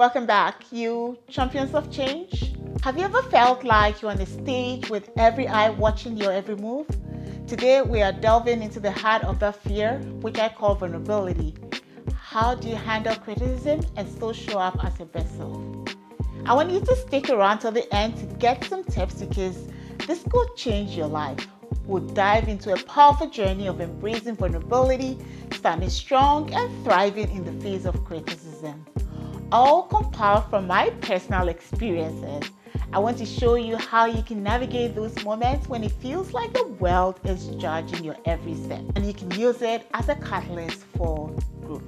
Welcome back, you champions of change. Have you ever felt like you're on a stage with every eye watching your every move? Today, we are delving into the heart of that fear, which I call vulnerability. How do you handle criticism and still show up as your best self? I want you to stick around till the end to get some tips because this could change your life. We'll dive into a powerful journey of embracing vulnerability, standing strong, and thriving in the face of criticism. All compiled from my personal experiences. I want to show you how you can navigate those moments when it feels like the world is judging your every step, and you can use it as a catalyst for growth.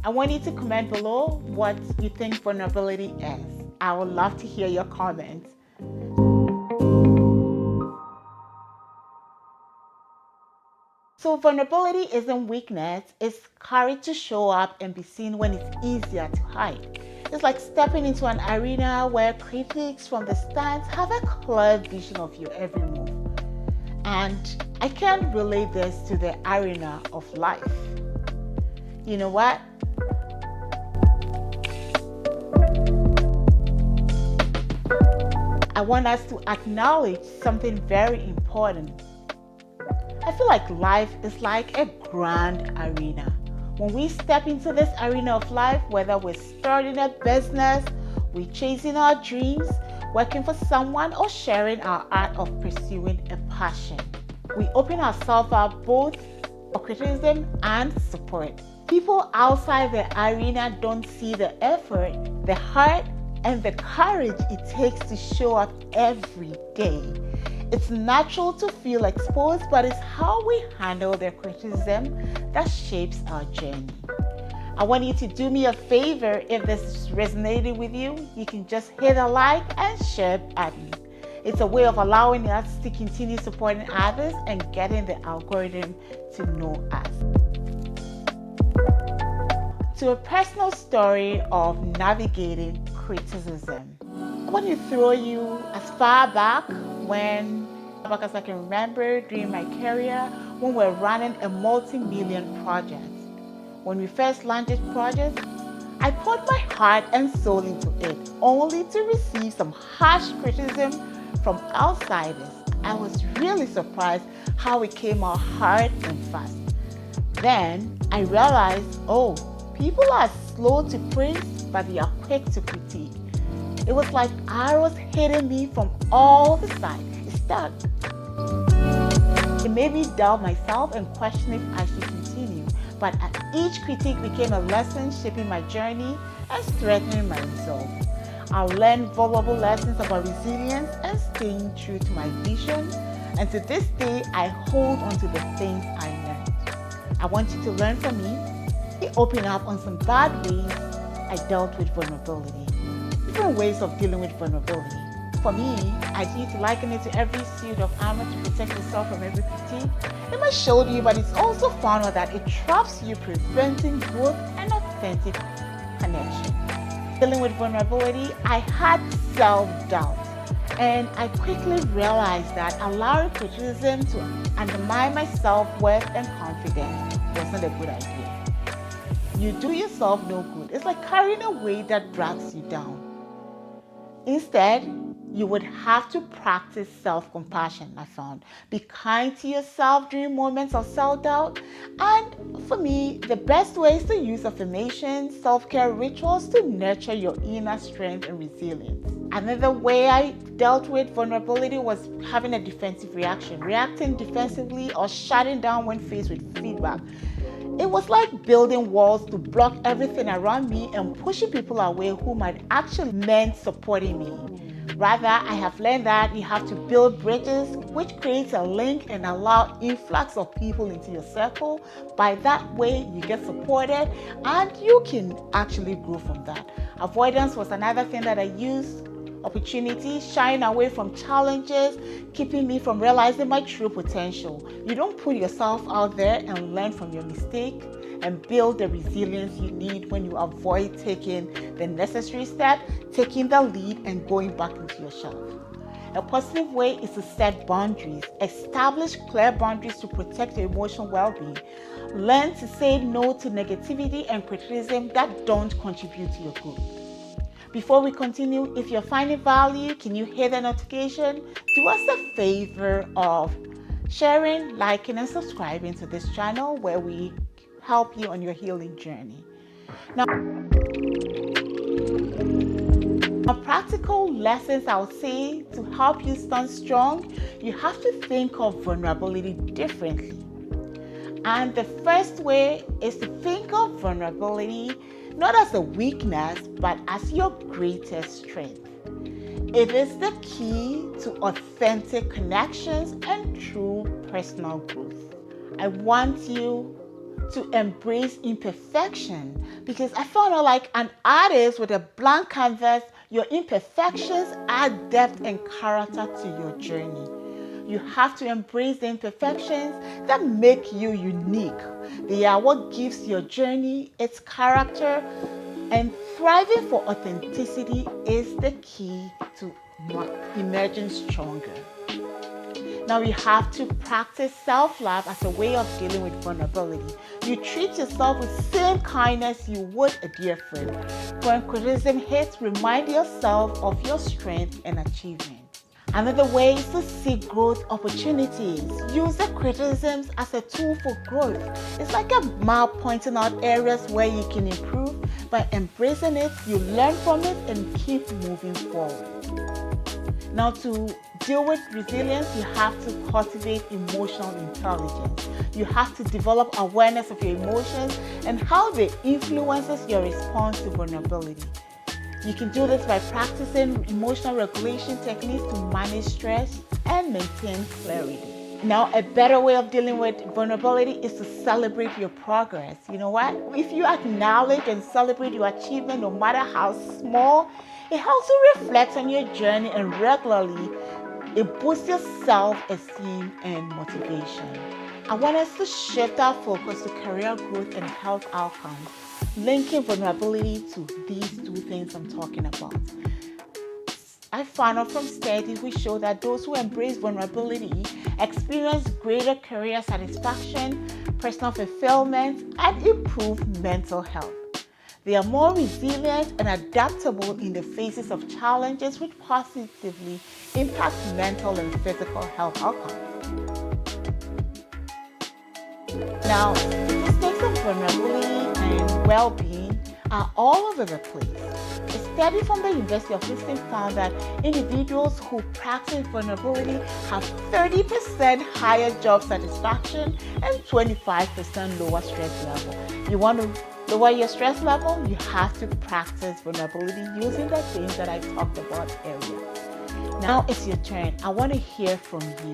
I want you to comment below what you think vulnerability is. I would love to hear your comments. So vulnerability isn't weakness, it's courage to show up and be seen when it's easier to hide. It's like stepping into an arena where critics from the stands have a clear vision of your every move. And I can relate this to the arena of life. You know what? I want us to acknowledge something very important. I feel like life is like a grand arena. When we step into this arena of life, whether we're starting a business, we're chasing our dreams, working for someone, or sharing our art of pursuing a passion, we open ourselves up both for criticism and support. People outside the arena don't see the effort, the heart, and the courage it takes to show up every day. It's natural to feel exposed, but it's how we handle their criticism that shapes our journey. I want you to do me a favor. If this is resonating with you, you can just hit a like and share button. It's a way of allowing us to continue supporting others and getting the algorithm to know us. To a personal story of navigating criticism. I want to throw you as far back as I can remember during my career when we were running a multi-million project. When we first launched this project, I poured my heart and soul into it, only to receive some harsh criticism from outsiders. I was really surprised how it came out hard and fast. Then I realized, people are slow to praise, but they are quick to critique. It was like arrows hitting me from all the sides. It stuck. It made me doubt myself and question if I should continue. But each critique became a lesson shaping my journey and strengthening my resolve. I learned valuable lessons about resilience and staying true to my vision. And to this day, I hold on to the things I learned. I want you to learn from me. Open up on some bad ways I dealt with vulnerability. Different ways of dealing with vulnerability. For me, I need to liken it to every suit of armor to protect yourself from every critique. It might shield you, but it's also found out that it traps you, preventing growth and authentic connection. Dealing with vulnerability, I had self-doubt, and I quickly realized that allowing criticism to undermine my self-worth and confidence was not a good idea. You do yourself no good. It's like carrying a weight that drags you down. Instead, you would have to practice self-compassion, I found. Be kind to yourself during moments of self-doubt. And for me, the best way is to use affirmations, self-care rituals to nurture your inner strength and resilience. Another way I dealt with vulnerability was having a defensive reaction, reacting defensively or shutting down when faced with feedback. It was like building walls to block everything around me and pushing people away who might actually meant supporting me. Rather, I have learned that you have to build bridges, which creates a link and allow influx of people into your circle. By that way, you get supported and you can actually grow from that. Avoidance was another thing that I used. Opportunities, shying away from challenges, keeping me from realizing my true potential. You don't put yourself out there and learn from your mistake and build the resilience you need when you avoid taking the necessary step, taking the lead, and going back into your shell. A positive way is to set boundaries. Establish clear boundaries to protect your emotional well-being. Learn to say no to negativity and criticism that don't contribute to your growth. Before we continue, if you're finding value, can you hit the notification? Do us a favor of sharing, liking, and subscribing to this channel where we help you on your healing journey. Now, practical lessons I would say to help you stand strong, you have to think of vulnerability differently. And the first way is to think of vulnerability not as a weakness, but as your greatest strength. It is the key to authentic connections and true personal growth. I want you to embrace imperfection, because I found out, like an artist with a blank canvas, your imperfections add depth and character to your journey. You have to embrace the imperfections that make you unique. They are what gives your journey its character, and thriving for authenticity is the key to emerging stronger. Now you have to practice self-love as a way of dealing with vulnerability. You treat yourself with the same kindness you would a dear friend. When criticism hits, remind yourself of your strength and achievements. Another way is to seek growth opportunities. Use the criticisms as a tool for growth. It's like a map pointing out areas where you can improve. By embracing it, you learn from it and keep moving forward. Now, to deal with resilience, you have to cultivate emotional intelligence. You have to develop awareness of your emotions and how they influences your response to vulnerability. You can do this by practicing emotional regulation techniques to manage stress and maintain clarity. Now, a better way of dealing with vulnerability is to celebrate your progress. You know what? If you acknowledge and celebrate your achievement, no matter how small, it helps you reflect on your journey, and regularly, it boosts your self-esteem and motivation. I want us to shift our focus to career growth and health outcomes, linking vulnerability to these two things I'm talking about. I found out from studies which show that those who embrace vulnerability experience greater career satisfaction, personal fulfillment, and improved mental health. They are more resilient and adaptable in the faces of challenges, which positively impact mental and physical health outcomes. Now, statistics of vulnerability and well-being are all over the place. A study from the University of Houston found that individuals who practice vulnerability have 30% higher job satisfaction and 25% lower stress level. You want to lower your stress level? You have to practice vulnerability using the things that I talked about earlier. Now it's your turn. I want to hear from you.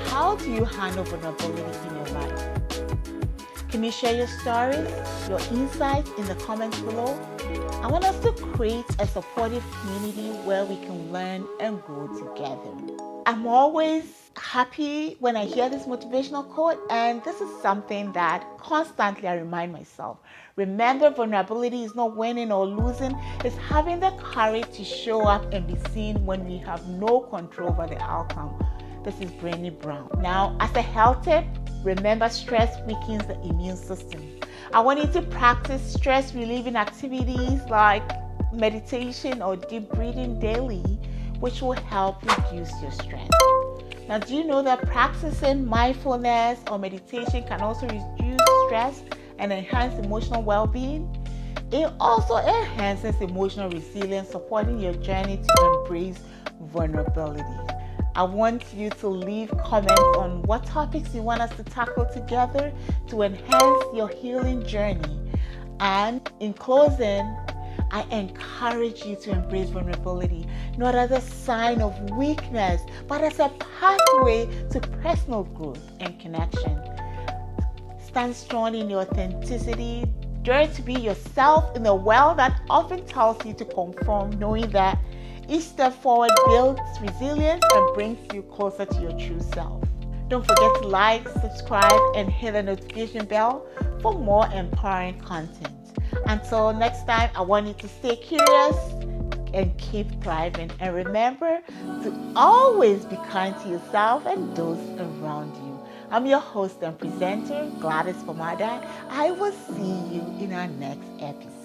How do you handle vulnerability in your life? Can you share your stories, your insights in the comments below? I want us to create a supportive community where we can learn and grow together. I'm always happy when I hear this motivational quote, and this is something that constantly I remind myself. Remember, vulnerability is not winning or losing. It's having the courage to show up and be seen when we have no control over the outcome. This is Brené Brown. Now, as a health tip, remember, stress weakens the immune system. I want you to practice stress relieving activities like meditation or deep breathing daily, which will help reduce your stress. Now, do you know that practicing mindfulness or meditation can also reduce stress and enhance emotional well-being? It also enhances emotional resilience, supporting your journey to embrace vulnerability. I want you to leave comments on what topics you want us to tackle together to enhance your healing journey. And in closing, I encourage you to embrace vulnerability, not as a sign of weakness, but as a pathway to personal growth and connection. Stand strong in your authenticity. Dare to be yourself in a world that often tells you to conform, knowing that each step forward builds resilience and brings you closer to your true self. Don't forget to like, subscribe, and hit the notification bell for more empowering content. Until next time, I want you to stay curious and keep thriving. And remember to always be kind to yourself and those around you. I'm your host and presenter, Gladys Pomada. I will see you in our next episode.